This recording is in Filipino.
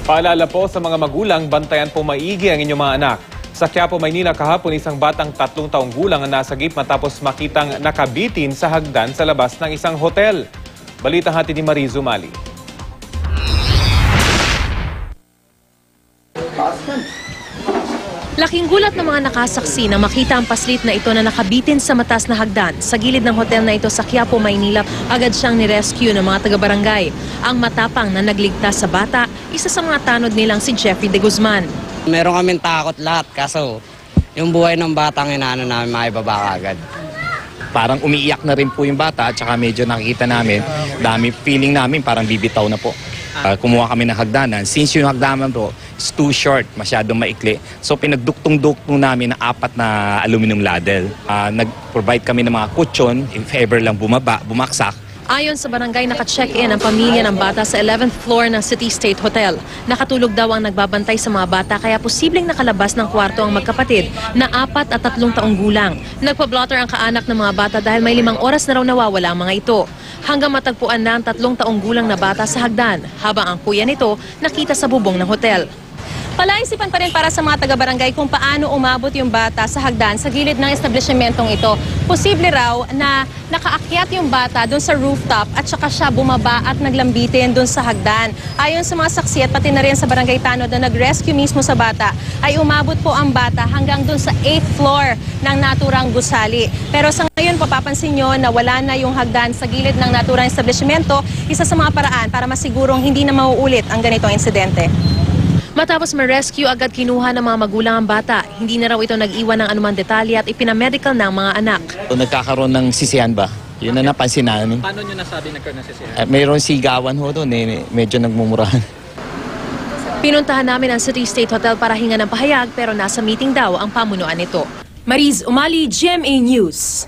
Paalala po sa mga magulang, bantayan po maigi ang inyong mga anak. Sa Quiapo, Maynila kahapon, isang batang 3 taong gulang ang nasagip matapos makitang nakabitin sa hagdan sa labas ng isang hotel. Balitang hatid ni Marizu Mali. Laking gulat ng mga nakasaksi na makita ang paslit na ito na nakabitin sa mataas na hagdan. Sa gilid ng hotel na ito sa Quiapo, Maynila, agad siyang nirescue ng mga taga-barangay. Ang matapang na nagligtas sa bata, isa sa mga tanod nilang si Jeffrey de Guzman. Meron kaming takot lahat, kaso yung buhay ng batang inaano namin maibaba agad. Parang umiiyak na rin po yung bata at saka medyo nakikita namin, feeling namin parang bibitaw na po. Kumuha kami ng hagdanan. Since yung hagdanan po is too short, masyadong maikli. So pinagduktong-duktong namin ng 4 na aluminum ladle. Nag-provide kami ng mga kutsyon, if ever lang bumaksak. Ayon sa barangay, naka-check-in ang pamilya ng bata sa 11th floor ng City State Hotel. Nakatulog daw ang nagbabantay sa mga bata kaya posibleng nakalabas ng kwarto ang magkapatid na 4 at 3 taong gulang. Nagpa-blotter ang kaanak ng mga bata dahil may 5 oras na raw nawawala ang mga ito. Hanggang matagpuan na ang 3 taong gulang na bata sa hagdan, habang ang kuya nito nakita sa bubong ng hotel. Palaisipan pa rin para sa mga taga-barangay kung paano umabot yung bata sa hagdan sa gilid ng establishmentong ito. Posible raw na nakaakyat yung bata doon sa rooftop at saka siya bumaba at naglambitin doon sa hagdan. Ayon sa mga saksi at pati na rin sa barangay Tanod na nag-rescue mismo sa bata, ay umabot po ang bata hanggang doon sa 8th floor ng naturang gusali. Pero sa ngayon, papapansin nyo na wala na yung hagdan sa gilid ng naturang establishmento, isa sa mga paraan para masigurong hindi na mauulit ang ganitong insidente. Matapos ma-rescue, agad kinuha ng mga magulang ang bata. Hindi na raw ito nag-iwan ng anumang detalye at ipinamedical ng mga anak. Nagkakaroon ng sisihan ba? Yun na napansin namin. Paano nyo nasabi nagkaroon ng sisihan? Mayroon sigawan ho doon, medyo nagmumurahan. Pinuntahan namin ang City State Hotel para hinga ng pahayag pero nasa meeting daw ang pamunuan nito. Mariz Umali, GMA News.